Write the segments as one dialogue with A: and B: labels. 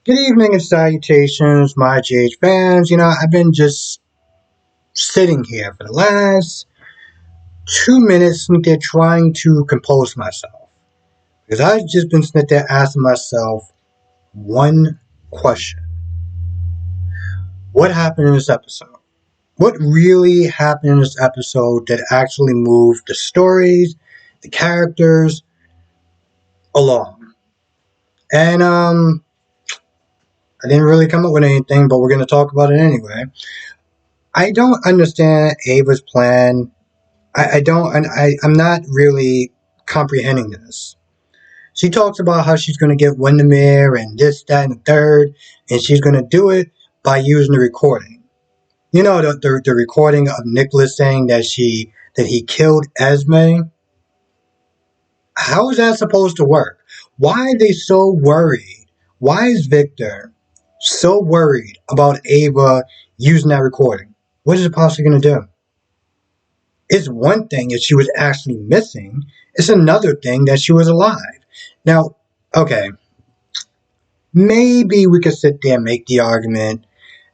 A: Good evening and salutations, my GH fans. I've been just sitting here for the last 2 minutes sitting there trying to compose myself. Because I've just been sitting there asking myself one question. What happened in this episode? What really happened in this episode that actually moved the stories, the characters along? And I didn't really come up with anything, but we're going to talk about it anyway. I don't understand Ava's plan. I don't, and I'm not really comprehending this. She talks about how she's going to get Windermere and this, that, and the third, and she's going to do it by using the recording. The recording of Nicholas saying that he killed Esme. How is that supposed to work? Why are they so worried? Why is Victor so worried about Ava using that recording? What is it possibly going to do? It's one thing if she was actually missing. It's another thing that she was alive. Now, okay, maybe we could sit there and make the argument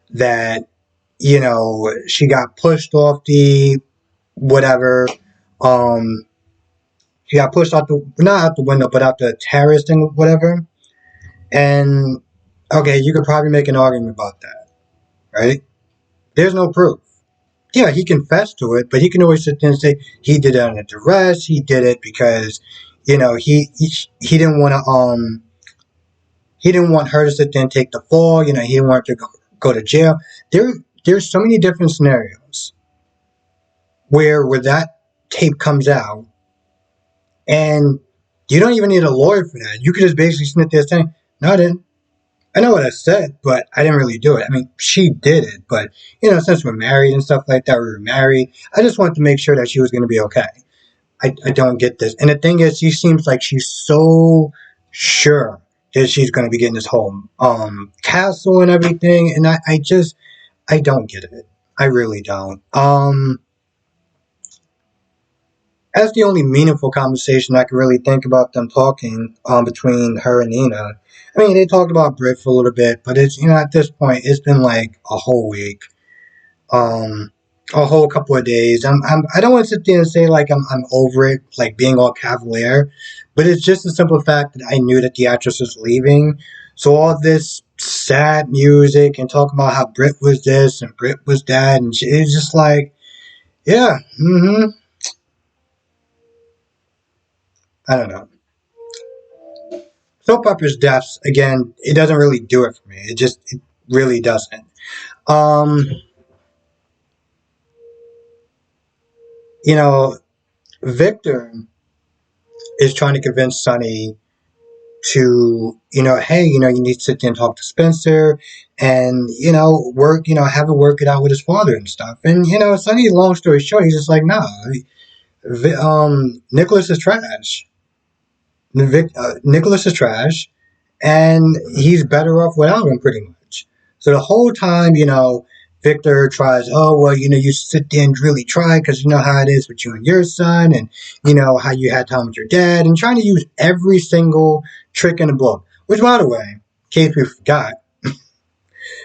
A: that, she got pushed off the whatever. Um, she got pushed out not out the window, but out the terrace thing, whatever. And, okay, you could probably make an argument about that, right? There's no proof. Yeah, he confessed to it, but he can always sit there and say he did it under duress. He did it because, he didn't want to he didn't want her to sit there and take the fall. He didn't want her to go to jail. There's so many different scenarios where that tape comes out, and you don't even need a lawyer for that. You could just basically sit there saying, "No, I didn't. I know what I said, but I didn't really do it." I mean, she did it, but since we're married and stuff like that, we were married. I just wanted to make sure that she was going to be okay. I don't get this. And the thing is, she seems like she's so sure that she's going to be getting this whole castle and everything. And I don't get it. I really don't. That's the only meaningful conversation I can really think about them talking between her and Nina. I mean, they talked about Brit for a little bit, but it's, at this point, it's been like a whole week. Um, a whole couple of days. I don't want to sit there and say like I'm over it, like being all cavalier, but it's just a simple fact that I knew that the actress was leaving. So all this sad music and talking about how Brit was this and Brit was that, and it's just like, yeah, I don't know. Soap operas deaths again. It doesn't really do it for me. It really doesn't. Um, you know, Victor is trying to convince Sonny to, hey, you need to sit there and talk to Spencer and, have it work it out with his father and stuff. And, Sonny, long story short, he's just like, nah, Nicholas is trash. Nicholas is trash, and he's better off without him, pretty much. So the whole time, Victor tries, oh, well, you sit there and really try because you know how it is with you and your son, and how you had time with your dad, and trying to use every single trick in the book. Which, by the way, in case we forgot,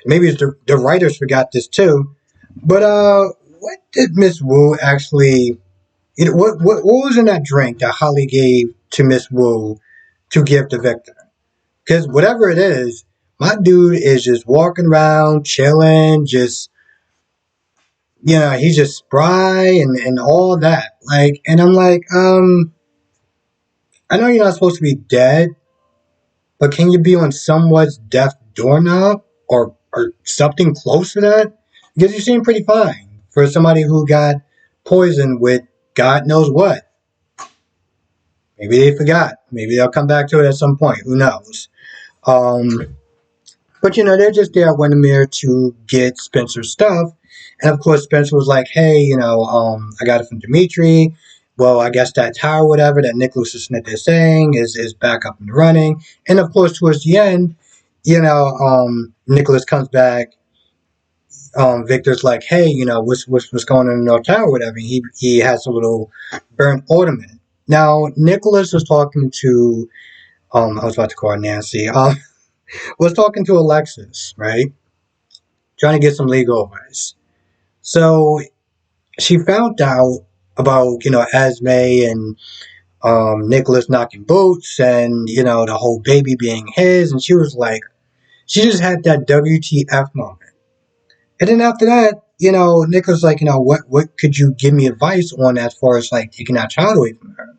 A: maybe it's the writers forgot this too, but what did Miss Wu actually, what was in that drink that Holly gave to Miss Wu to give to Victor? Because whatever it is, my dude is just walking around, chilling, just, he's just spry and all that. Like, and I'm like, I know you're not supposed to be dead, but can you be on someone's death doorknob or something close to that? Because you seem pretty fine for somebody who got poisoned with God knows what. Maybe they forgot. Maybe they'll come back to it at some point. Who knows? Um, But they're just there at Windermere to get Spencer's stuff. And of course, Spencer was like, hey, I got it from Dimitri. Well, I guess that tower, whatever, that Nicholas is saying is back up and running. And of course, towards the end, Nicholas comes back. Victor's like, hey, what's going on in the tower, whatever. He has a little burnt ornament. Now, Nicholas was talking to, I was about to call her Nancy. was talking to Alexis, right? Trying to get some legal advice. So she found out about, Esme and Nicholas knocking boots and, the whole baby being his. And she was like, she just had that WTF moment. And then after that, Nicholas like, what could you give me advice on as far as like taking that child away from her?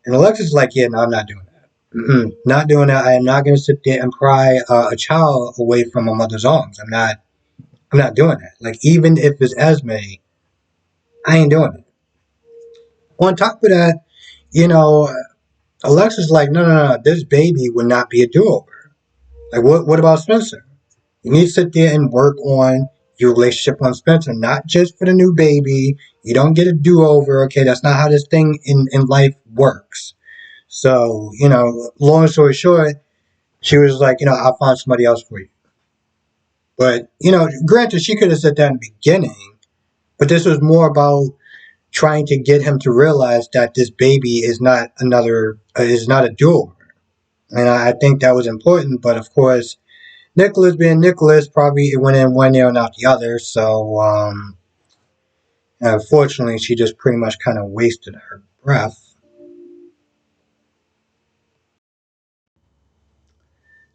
A: And Alexis is like, yeah, no, I'm not doing that. Not doing that. I am not going to sit there and pry a child away from a mother's arms. I'm not. I'm not doing that. Like even if it's Esme, I ain't doing it. On top of that, you know, Alexa's like, no, no, no, this baby would not be a do-over. Like, what about Spencer? You need to sit there and work on your relationship on Spencer, not just for the new baby. You don't get a do-over, okay? That's not how this thing in life works. So, long story short, she was like, I'll find somebody else for you. But, granted, she could have said that in the beginning, but this was more about trying to get him to realize that this baby is not a do-over. And I think that was important, but of course, Nicholas being Nicholas, probably it went in one ear and out the other. So, unfortunately, she just pretty much kind of wasted her breath.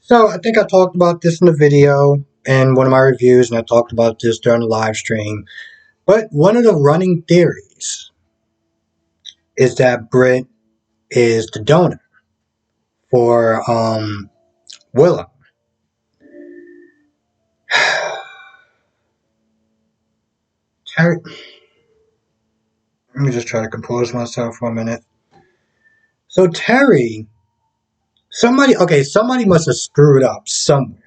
A: So, I think I talked about this in the video and one of my reviews, and I talked about this during the live stream. But one of the running theories is that Britt is the donor for Willow. Terry, let me just try to compose myself for a minute. So Terry, somebody must have screwed up somewhere.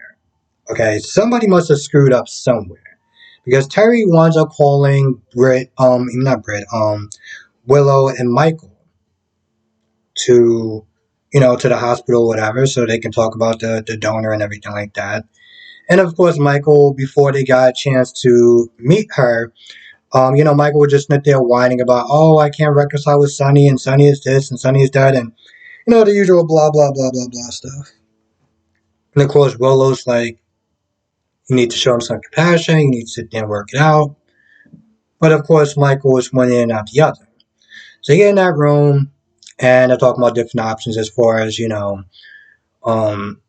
A: Okay, somebody must have screwed up somewhere because Terry winds up calling not Britt, Willow and Michael to, to the hospital, whatever, so they can talk about the donor and everything like that. And of course, Michael, before they got a chance to meet her, Michael would just sit there whining about, oh, I can't reconcile with Sonny, and Sonny is this, and Sonny is that, and, the usual blah, blah, blah, blah, blah stuff. And of course, Willow's like, you need to show him some compassion, you need to sit there and work it out. But of course, Michael is one ear and not the other. So you get in that room, and they're talking about different options as far as, um,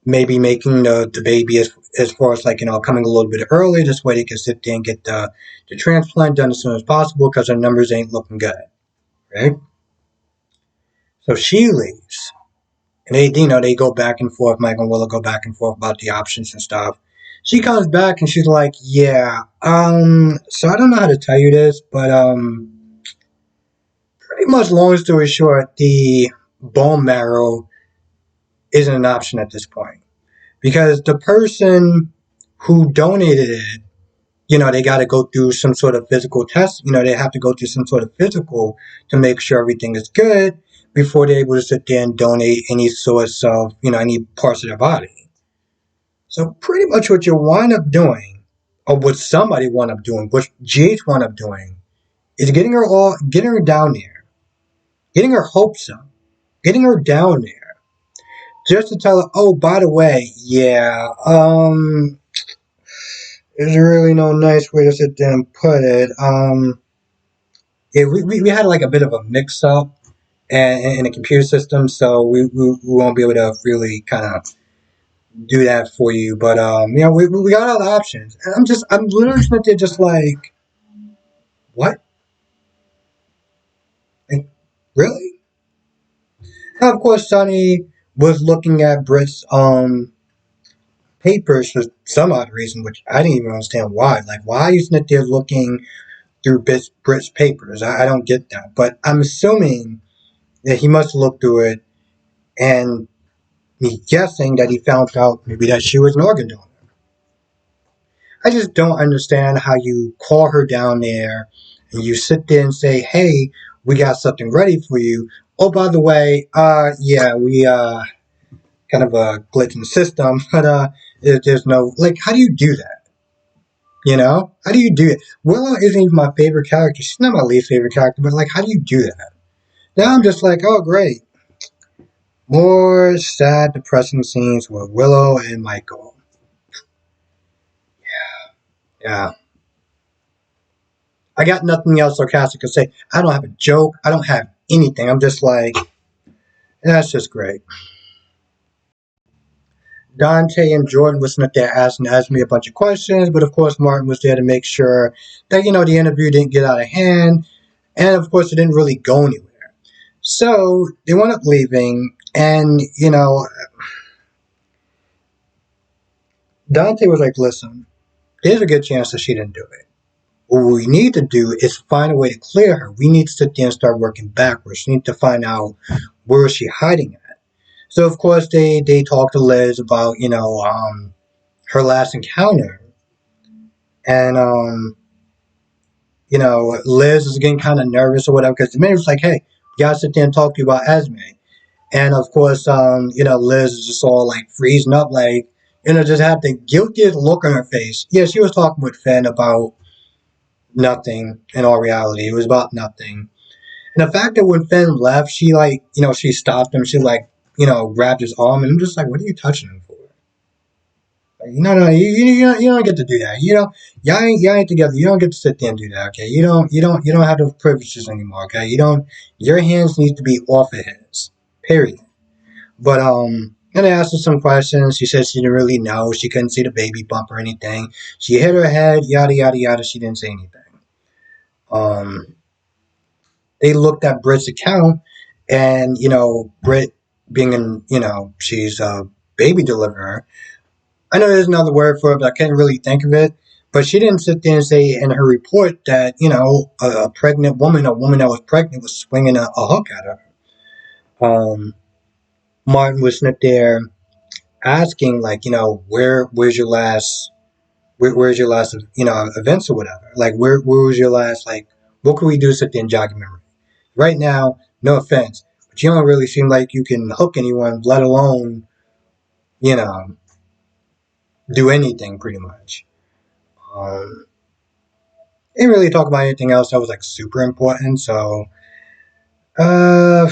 A: maybe making the baby as far as like, coming a little bit early. This way they can sit there and get the transplant done as soon as possible because her numbers ain't looking good. Right? So she leaves. And they go back and forth. Mike and Willow go back and forth about the options and stuff. She comes back and she's like, yeah, so I don't know how to tell you this, but, pretty much long story short, the bone marrow isn't an option at this point. Because the person who donated it, they got to go through some sort of physical test. They have to go through some sort of physical to make sure everything is good before they're able to sit there and donate any source of, any parts of their body. So pretty much what you wind up doing, or what somebody wound up doing, what GH wound up doing, is getting her down there, getting her hopes up, getting her down there, just to tell her, oh, by the way, yeah, there's really no nice way to sit there and put it. Yeah, we had like a bit of a mix up in the computer system, so we won't be able to really kind of do that for you. But we got all the options. And I'm literally sitting there just like, what? Like, really? Now, of course, Sonny was looking at Britt's papers for some odd reason, which I didn't even understand why. Like, why are you sitting there looking through Britt's papers? I don't get that. But I'm assuming that he must look through it and me guessing that he found out maybe that she was an organ donor. I just don't understand how you call her down there and you sit there and say, hey, we got something ready for you. Oh, by the way, yeah, we kind of a glitch in the system, but there's no, like, how do you do that? How do you do it? Willow isn't even my favorite character. She's not my least favorite character, but like, how do you do that? Now I'm just like, oh, great. More sad, depressing scenes with Willow and Michael. Yeah. I got nothing else sarcastic to say. I don't have a joke. I don't have anything. I'm just like, that's just great. Dante and Jordan was not there asking me a bunch of questions, but of course Martin was there to make sure that the interview didn't get out of hand, and of course it didn't really go anywhere. So they wound up leaving, and Dante was like, "Listen, there's a good chance that she didn't do it. What we need to do is find a way to clear her. We need to sit there and start working backwards. We need to find out where is she hiding at." So of course they talked to Liz about her last encounter, and Liz is getting kind of nervous or whatever because the man was like, "Hey, we gotta sit there and talk to you about Esme." And of course, Liz is just all like freezing up, like just had the guiltiest look on her face. Yeah, she was talking with Finn about nothing. In all reality, it was about nothing. And the fact that when Finn left, she she stopped him. She grabbed his arm, and I'm just like, "What are you touching him for?" Like, no, you don't get to do that. Y'all ain't together. You don't get to sit there and do that. Okay, you don't have those privileges anymore. Okay, you don't. Your hands need to be off of his. Period. But and I asked her some questions. She said she didn't really know. She couldn't see the baby bump or anything. She hit her head. Yada yada yada. She didn't say anything. Um, they looked at Britt's account, and Britt being she's a baby deliverer. I know there's another word for it, but I can't really think of it. But she didn't sit there and say in her report that a pregnant woman, a woman that was pregnant, was swinging a hook at her. Martin was sitting there asking like, where's your last, where's your last, events or whatever. Like, where was your last, like, what could we do to sit there and jog your memory? Right now, no offense, but you don't really seem like you can hook anyone, let alone, you know, do anything pretty much. Um, didn't really talk about anything else that was like super important. So, uh,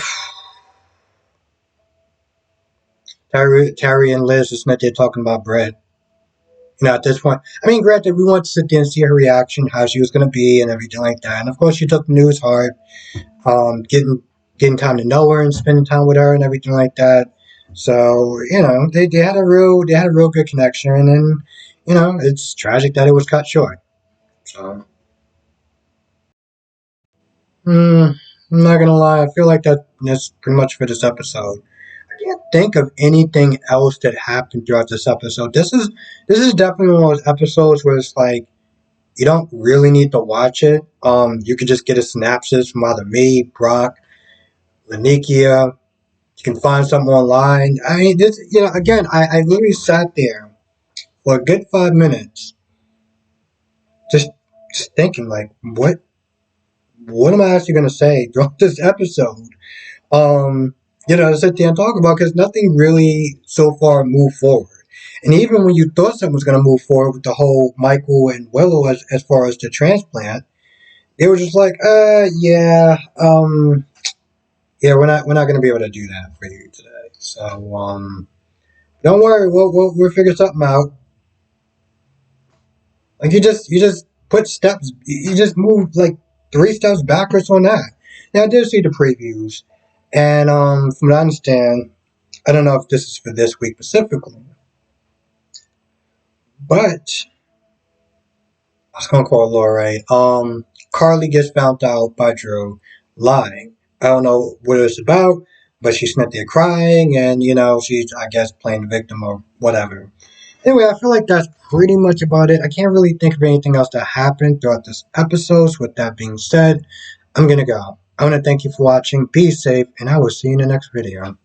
A: Terry and Liz just met there talking about Brett. At this point, I mean, granted, we want to sit there and see her reaction, how she was going to be, and everything like that. And of course, she took the news hard, getting time to know her and spending time with her and everything like that. So they had a real good connection, and it's tragic that it was cut short. So, I'm not gonna lie, I feel like that's pretty much for this episode. I can't think of anything else that happened throughout this episode. This is definitely one of those episodes where it's like you don't really need to watch it. You can just get a synopsis from either me, Brock, Lanikia. You can find something online. I mean, this, again, I literally sat there for a good 5 minutes, just just thinking like, what am I actually gonna say throughout this episode? Um, to sit there and talk about because nothing really so far moved forward. And even when you thought something was going to move forward with the whole Michael and Willow as far as the transplant, they were just like, yeah, yeah, we're not going to be able to do that for you today. So, don't worry, we'll figure something out. Like you just put steps, you just move like 3 steps backwards on that. Now I did see the previews, and from what I understand, I don't know if this is for this week specifically, but I was gonna call Laura. Right? Carly gets found out by Drew lying. I don't know what it's about, but she's not there crying, and she's I guess playing the victim or whatever. Anyway, I feel like that's pretty much about it. I can't really think of anything else that happened throughout this episode. So with that being said, I'm gonna go. I want to thank you for watching. Be safe, and I will see you in the next video.